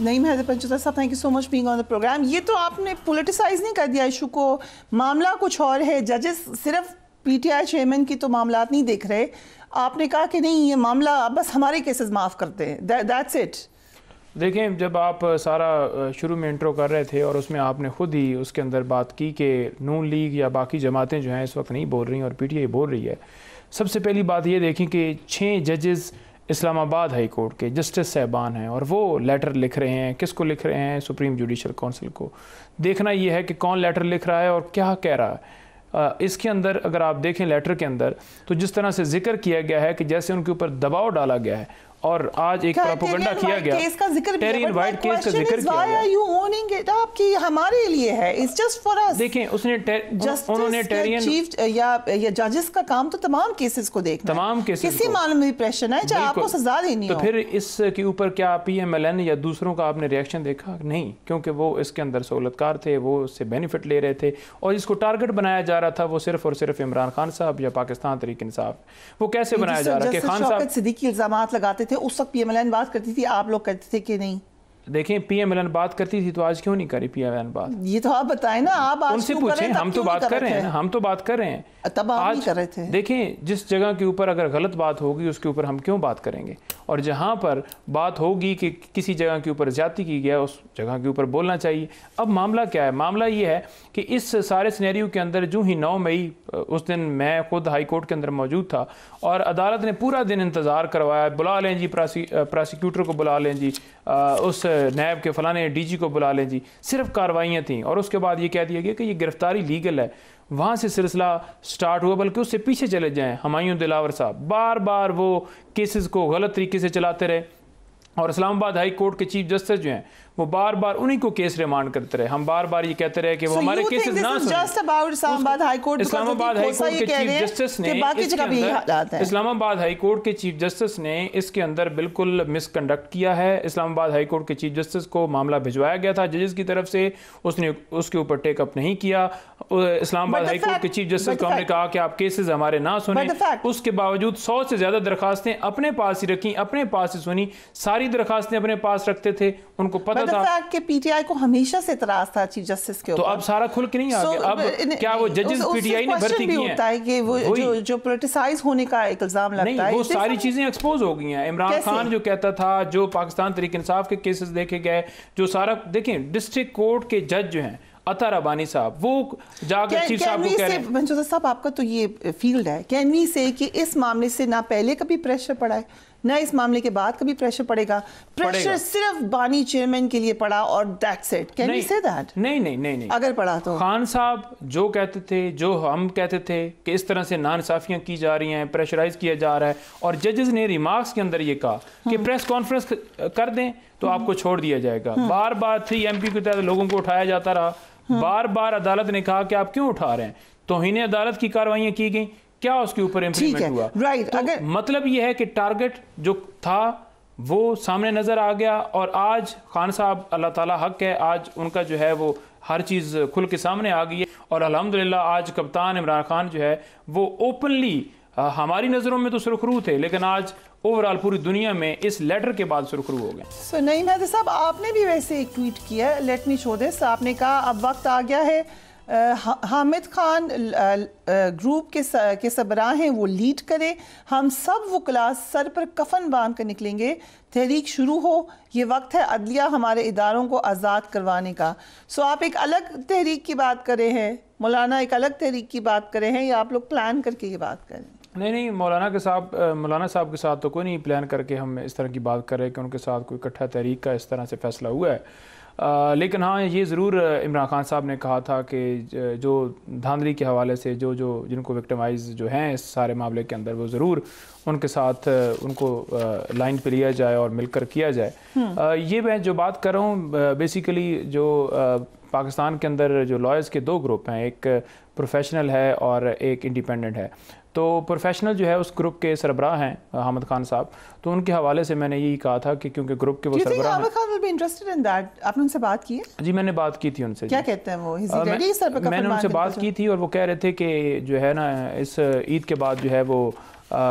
نعیم حیدر پنجوتا صاحب, thank you so much being on the programme. یہ تو آپ نے پولیٹیسائز نہیں کر دیا ایشو کو, معاملہ کچھ اور ہے. ججز صرف پی ٹی آئی چیئرمین کی تو معاملات نہیں دیکھ رہے. آپ نے کہا کہ نہیں یہ معاملہ بس ہمارے کیسز معاف کرتے ہیں, دیٹس اٹ. دیکھیں, جب آپ سارا شروع میں انٹرو کر رہے تھے اور اس میں آپ نے خود ہی اس کے اندر بات کی کہ نون لیگ یا باقی جماعتیں جو ہیں اس وقت نہیں بول رہی ہیں اور پی ٹی آئی بول رہی ہے, سب سے پہلی بات یہ دیکھیں کہ 6 ججز اسلام آباد ہائی کورٹ کے جسٹس صاحبان ہیں اور وہ لیٹر لکھ رہے ہیں. کس کو لکھ رہے ہیں؟ سپریم جوڈیشل کونسل کو. دیکھنا یہ ہے کہ کون لیٹر لکھ رہا ہے اور کیا کہہ رہا ہے. اس کے اندر اگر آپ دیکھیں لیٹر کے اندر تو جس طرح سے ذکر کیا گیا ہے کہ جیسے ان کے اوپر دباؤ ڈالا گیا ہے اور آج ایک پروپیگنڈا کیا گیا. ٹیرین وائٹ کیس کا ذکر کیا گیا. آپ کی ہمارے لیے ہے, it's just for us. دیکھیں انہوں نے ٹیرین چیف یا ججز کا کام تو تمام کیسز کو دیکھنا, تمام کیسز کسی معاملے میں پریشر ہے چاہے آپ کو سزا دینی ہو. تو پھر اس کے اوپر کیا پی ایم ایل این یا دوسروں کا آپ نے ریئیکشن دیکھا؟ نہیں, کیونکہ وہ اس کے اندر سہولت کار تھے, وہ اس سے بینیفٹ لے رہے تھے اور جس کو ٹارگٹ بنایا جا رہا تھا وہ صرف اور صرف عمران خان صاحب یا پاکستان تحریک انصاف. وہ کیسے بنایا جا رہا کہ خان صاحب صدیقی الزامات لگاتے تھے, اس وقت پی ایم ایل این بات کرتی تھی, آپ لوگ کرتے تھے کہ نہیں؟ دیکھیں پی ایم ایل این بات کرتی تھی تو آج کیوں نہیں کری پی ایم ایل این بات؟ یہ تو آپ بتائیں نا, آپ ان سے پوچھیں. ہم تو بات کر رہے ہیں, ہم تو بات کر رہے ہیں, تب آپ نہیں کر رہے تھے. دیکھیں جس جگہ کے اوپر اگر غلط بات ہوگی اس کے اوپر ہم کیوں بات کریں گے, اور جہاں پر بات ہوگی کہ کسی جگہ کے اوپر زیادتی کی گیا اس جگہ کے اوپر بولنا چاہیے. اب معاملہ کیا ہے؟ معاملہ یہ ہے کہ اس سارے سینیریو کے اندر جو ہی 9 مئی اس دن میں خود ہائی کورٹ کے اندر موجود تھا اور عدالت نے پورا دن انتظار کروایا, بلا لیں جی پراسیکیوٹر کو بلا لیں جی, اس نیب کے فلانے ڈی جی کو بلا لیں جی, صرف کاروائیاں تھیں. اور اس کے بعد یہ کہہ دیا گیا کہ یہ گرفتاری لیگل ہے. وہاں سے سلسلہ سٹارٹ ہوا, بلکہ اس سے پیچھے چلے جائیں. ہمایوں دلاور صاحب بار بار وہ کیسز کو غلط طریقے سے چلاتے رہے اور اسلام آباد ہائی کورٹ کے چیف جسٹس جو ہیں وہ بار بار انہی کو کیس ریمانڈ کرتے رہے. ہم بار بار یہ کہتے رہے کہ وہ ہمارے کیسز نہ سنیں. اسلام آباد ہائی کورٹ کے چیف جسٹس نے اسلام آباد ہائی کورٹ کے چیف جسٹس نے اس کے اندر بالکل مس کنڈکٹ کیا ہے. اسلام آباد ہائی کورٹ کے چیف جسٹس کو معاملہ بھجوایا گیا تھا ججز کی طرف سے, اس نے اس کے اوپر ٹیک اپ نہیں کیا. اسلام آباد ہائی کورٹ کے چیف جسٹس کو ہم نے کہا کہ آپ کیسز ہمارے نہ سنیں. اس کے باوجود 100 سے زیادہ درخواستیں اپنے پاس ہی رکھیں, اپنے پاس ہی سنی. ساری درخواستیں اپنے پاس رکھتے تھے, ان کو پتہ تھا کہ پی ٹی آئی کو ہمیشہ سے اعتراض تھا چیف جسٹس کے اوپر. تو اب سارا کھل کے نہیں آ گیا. اب کیا وہ ججز پی ٹی آئی نے بھرتی کی ہیں؟ ہوتا ہے کہ وہ جو پولیٹیسائز ہونے کا ایک الزام لگتا ہے, وہ ساری چیزیں ایکسپوز ہو گئی ہیں. عمران خان جو کہتا تھا, جو پاکستان تحریک انصاف کے کیسز دیکھے گئے, جو سارا دیکھیں ڈسٹرکٹ کورٹ کے جج جو ہیں عطا ربانی صاحب, وہ جا کر چیف صاحب کو کہہ رہے ہیں. منصور صاحب آپ کا تو یہ فیلڈ ہے, کین وی سے کہ اس معاملے سے نہ پہلے کبھی پریشر پڑا ہے نہ اس معاملے کے بعد کبھی پریشر پڑے گا؟ پریشر صرف بانی چیئرمین کے لیے پڑا اور دیٹس اٹ. کین وی سے دیٹ؟ نہیں. اگر پڑا تو خان صاحب جو کہتے تھے, جو ہم کہتے تھے کہ اس طرح سے ناانصافیاں کی جا رہی ہیں, پریشرائز کیا جا رہا ہے, اور ججز نے ریمارکس کے اندر یہ کہا کہ پریس کانفرنس کر دیں تو آپ کو چھوڑ دیا جائے گا. بار بار 3 MP کے تحت لوگوں کو اٹھایا جاتا رہا. بار بار عدالت نے کہا کہ آپ کیوں اٹھا رہے ہیں. توہین عدالت کی کاروائیاں کی گئیں, کیا اس کے اوپر امپلیمنٹ ہوا؟ تو مطلب یہ ہے کہ ٹارگٹ جو تھا وہ سامنے نظر آ گیا. اور آج خان صاحب اللہ تعالیٰ حق ہے, آج ان کا جو ہے وہ ہر چیز کھل کے سامنے آ گئی ہے. اور الحمدللہ آج کپتان عمران خان جو ہے وہ اوپنلی, ہماری نظروں میں تو سرخرو تھے لیکن آج اوورال پوری دنیا میں اس لیٹر کے بعد سرخرو ہو گئے. سو نعیم حیدر صاحب, آپ نے بھی ویسے ایک ٹویٹ کیا, لیٹ می شو دس. آپ نے کہا اب وقت آ گیا ہے, حامد خان گروپ کے سربراہ ہیں وہ لیڈ کرے, ہم سب وکلاء سر پر کفن باندھ کر نکلیں گے, تحریک شروع ہو, یہ وقت ہے عدلیہ ہمارے اداروں کو آزاد کروانے کا. سو آپ ایک الگ تحریک کی بات کر رہے ہیں, مولانا ایک الگ تحریک کی بات کر رہے ہیں, یا آپ لوگ پلان کر کے یہ بات کر رہے ہیں؟ نہیں, مولانا صاحب کے ساتھ تو کوئی نہیں پلان کر کے ہم اس طرح کی بات کر رہے کہ ان کے ساتھ کوئی اکٹھا تحریک کا اس طرح سے فیصلہ ہوا ہے. لیکن ہاں یہ ضرور عمران خان صاحب نے کہا تھا کہ جو دھاندلی کے حوالے سے جن کو وکٹمائز جو ہیں اس سارے معاملے کے اندر, وہ ضرور ان کے ساتھ ان کو لائن پہ لیا جائے اور مل کر کیا جائے. یہ میں جو بات کر رہا ہوں بیسیکلی جو پاکستان کے اندر جو لائرز کے 2 گروپ ہیں, ایک پروفیشنل ہے اور ایک انڈیپینڈنٹ ہے. تو پروفیشنل جو ہے اس گروپ کے سربراہ ہیں حامد خان صاحب, تو ان کے حوالے سے میں نے یہی کہا تھا کہ کیونکہ گروپ کے وہ سربراہ ہیں. Hamid Khan will be interested in that. آپ نے ان سے بات کی ہے؟ جی میں نے بات کی تھی ان سے. کیا کہتے ہیں وہ؟ میں نے ان سے بات کی تھی اور وہ کہہ رہے تھے کہ جو ہے نا اس عید کے بعد جو ہے وہ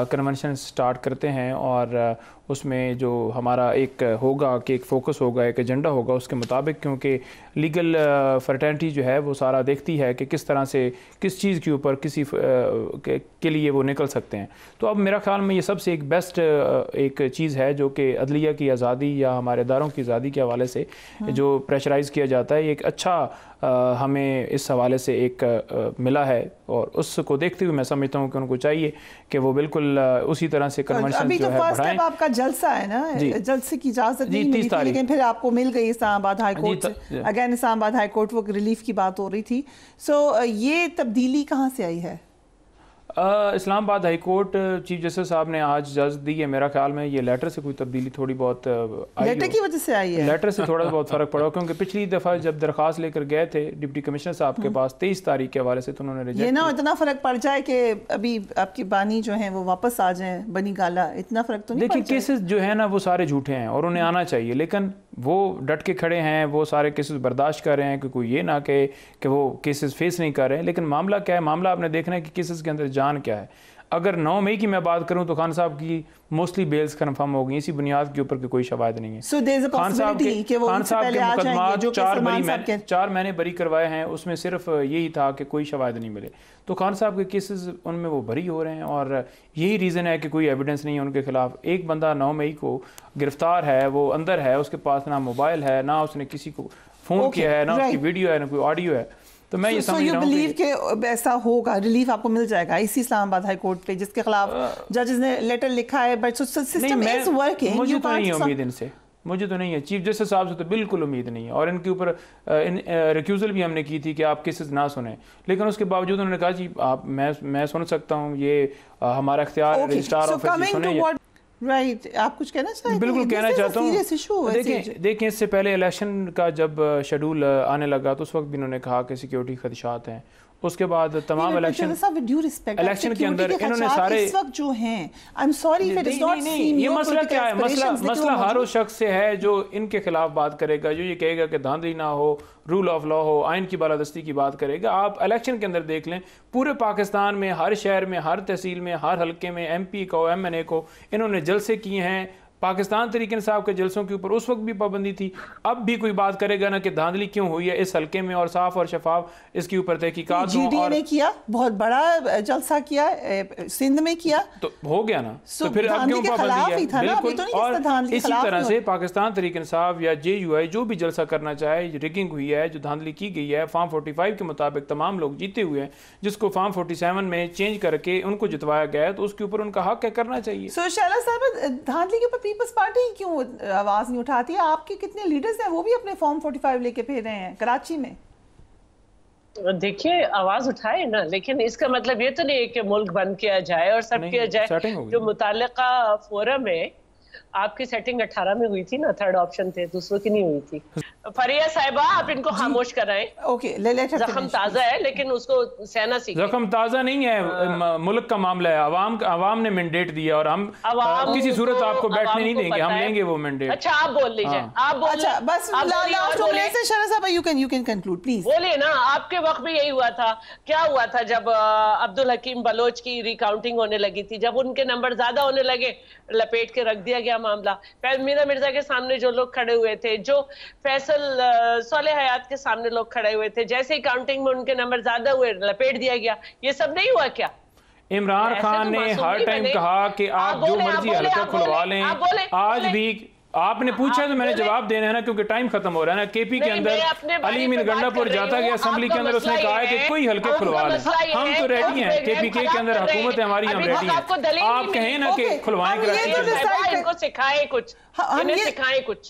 کنونشن سٹارٹ کرتے ہیں, اور اس میں جو ہمارا ایک ہوگا کہ ایک فوکس ہوگا, ایک ایجنڈا ہوگا اس کے مطابق, کیونکہ لیگل فرٹرنٹی جو ہے وہ سارا دیکھتی ہے کہ کس طرح سے کس چیز کے اوپر کسی کے لیے وہ نکل سکتے ہیں. تو اب میرا خیال میں یہ سب سے ایک بیسٹ ایک چیز ہے جو کہ عدلیہ کی آزادی یا ہمارے اداروں کی آزادی کے حوالے سے جو پریشرائز کیا جاتا ہے, ایک اچھا ہمیں اس حوالے سے ایک ملا ہے, اور اس کو دیکھتے ہوئے میں سمجھتا ہوں کہ ان کو چاہیے کہ وہ بالکل اسی طرح سے کنونشن جو ہے بڑھائیں. آپ کا جلسہ ہے نا, جلسے کی اجازت نہیں ملی تھی لیکن پھر آپ کو مل گئی اسلام آباد ہائی کورٹ سے. اگین اسلام آباد ہائی کورٹ وہ ریلیف کی بات ہو رہی تھی. سو یہ تبدیلی کہاں سے آئی ہے؟ اسلام آباد ہائی کورٹ چیف جسٹس صاحب نے آج اجازت دی ہے. میرا خیال میں یہ لیٹر سے کوئی تبدیلی تھوڑی بہت لیٹر کی وجہ سے آئی ہے, لیٹر سے تھوڑا بہت فرق پڑا, کیونکہ پچھلی دفعہ جب درخواست لے کر گئے تھے ڈپٹی کمشنر صاحب کے پاس 23 تاریخ کے حوالے سے, تو انہوں نے ریجیکٹ. یہ نہ اتنا فرق پڑ جائے کہ ابھی آپ کی بانی جو ہیں وہ واپس آ جائیں, بنی گالا, اتنا فرق تو نہیں پڑ جائے. دیکھیں کیسز جو ہے نا وہ سارے جھوٹے ہیں اور انہیں آنا چاہیے, لیکن وہ ڈٹ کے کھڑے ہیں, وہ سارے کیسز برداشت کر رہے ہیں کہ کوئی یہ نہ کہے کہ وہ کیسز فیس نہیں کر رہے ہیں. لیکن معاملہ کیا ہے, معاملہ آپ نے دیکھنا ہے کہ کیسز کے اندر جان کیا ہے. اگر 9 مئی کی میں بات کروں تو خان صاحب کی موسٹلی بیلز کنفرم ہو گئی اسی بنیاد کے اوپر کہ کوئی شواہد نہیں ہے. خان صاحب کے مقدمات 4 مہینے بری کروائے ہیں, اس میں صرف یہی تھا کہ کوئی شواہد نہیں ملے. تو خان صاحب کے کیسز ان میں وہ بری ہو رہے ہیں, اور یہی ریزن ہے کہ کوئی ایویڈنس نہیں ہے ان کے خلاف. ایک بندہ 9 مئی کو گرفتار ہے, وہ اندر ہے, اس کے پاس نہ موبائل ہے, نہ اس نے کسی کو فون کیا ہے, نہ اس کی ویڈیو ہے, نہ کوئی آڈیو ہے. تو میں یہ سمجھ رہا ہوں کہ ایسا ہوگا, ریلیف آپ کو مل جائے گا اسی اسلام آباد ہائی کورٹ پہ جس کے خلاف ججز نے لیٹر لکھا ہے. But system is working. مجھے تو نہیں ہے امید ان سے, مجھے تو نہیں ہے. چیف جسٹس صاحب سے تو بالکل امید نہیں ہے, اور ان کے اوپر ریکیوزل بھی ہم نے کی تھی کہ آپ کیسز نہ سنیں, لیکن اس کے باوجود انہوں نے کہا جی آپ میں سن سکتا ہوں, یہ ہمارا اختیار رجسٹرار آفس سنیں. رائٹ, آپ کچھ کہنا چاہتے ہیں؟ بالکل کہنا چاہتا ہوں. دیکھیں اس سے پہلے الیکشن کا جب شیڈول آنے لگا تو اس وقت بھی انہوں نے کہا کہ سیکیورٹی خدشات ہیں. اس کے بعد تمام الیکشن کے اندر انہوں نے سارے اس وقت جو ہیں, یہ مسئلہ کیا ہے, مسئلہ ہر اس شخص سے ہے جو ان کے خلاف بات کرے گا, جو یہ کہے گا کہ دھاندلی نہ ہو, رول آف لا ہو, آئین کی بالادستی کی بات کرے گا. آپ الیکشن کے اندر دیکھ لیں, پورے پاکستان میں ہر شہر میں, ہر تحصیل میں, ہر حلقے میں ایم پی کو, ایم این اے کو انہوں نے جلسے کیے ہیں. پاکستان تحریک انصاف کے جلسوں کے اوپر اس وقت بھی پابندی تھی. اب بھی کوئی بات کرے گا نا کہ دھاندلی کیوں ہوئی ہے اس حلقے میں, اور صاف اور شفاف اس کے اوپر تحقیقات جی ڈی اے نے کیا, بہت بڑا جلسہ کیا سندھ میں کیا, تو ہو گیا نا. تو پھر اب کیوں پابندی ہے؟ بالکل. اور اسی طرح سے پاکستان تحریک انصاف یا جے یو آئی جو بھی جلسہ کرنا چاہے, ریگنگ ہوئی ہے, جو دھاندلی کی گئی ہے, فارم 45 کے مطابق تمام لوگ جیتے ہوئے ہیں, جس کو فارم 47 میں چینج کر کے ان کو جتوایا گیا ہے, تو اس کے اوپر ان کا حق ہے, کرنا چاہیے. سو شیلا صاحب, دھاندلی کے اوپر پیپلز پارٹی کیوں آواز نہیں اٹھاتی ہے؟ آپ کے کتنے لیڈرز ہیں وہ بھی اپنے فارم 45 لے کے پھر رہے ہیں کراچی میں. دیکھیے آواز اٹھائے نا, لیکن اس کا مطلب یہ تو نہیں ہے کہ ملک بند کیا جائے اور سب کیا جائے. جو متعلقہ فورم ہے, آپ کی سیٹنگ 18 میں ہوئی تھی نا, 3rd آپشن تھے, دوسروں کی نہیں ہوئی تھی. فریہ صاحبہ آپ ان کو خاموش کرائیں. زخم تازہ ہے لیکن اس کو سہنا سیکھیں. زخم تازہ نہیں ہے, ملک کا معاملہ ہے, عوام نے مینڈیٹ دیا, اور ہم کسی صورت آپ کو بیٹھنے نہیں دیں گے, ہم لیں گے وہ مینڈیٹ. اچھا آپ بول لیجئے, آپ بولیے نا. آپ کے وقت بھی یہی ہوا تھا. کیا ہوا تھا جب عبدالحکیم بلوچ کی ریکاؤنٹنگ ہونے لگی تھی, جب ان کے نمبر زیادہ ہونے لگے, لپیٹ کے رکھ دیا گیا معاملہ. میرا مرزا کے سامنے جو لوگ کھڑے ہوئے تھے, جو فیصل صالح حیات کے سامنے لوگ کھڑے ہوئے تھے, جیسے ہی کاؤنٹنگ میں ان کے نمبر زیادہ ہوئے لپیٹ دیا گیا. یہ سب نہیں ہوا کیا؟ عمران خان نے ہر ٹائم کہا کہ آپ جو مرضی حلقہ کھلوا لیں. آج بھی آپ نے پوچھا تو میں نے جواب دینا ہے نا, کیونکہ ٹائم ختم ہو رہا ہے نا. کے پی کے اندر علی امین گنڈا پور جاتا گیا اسمبلی کے اندر, اس نے کہا ہے کہ کوئی حلقے کھلوا لیں. ہم تو ریڈی ہیں, کے پی کے اندر حکومت ہے ہماری, ہم ریڈی ہیں. آپ کہیں نا کہ کھلوائیں کراچی. ان کو سکھائیں کچھ, انہیں سکھائیں کچھ.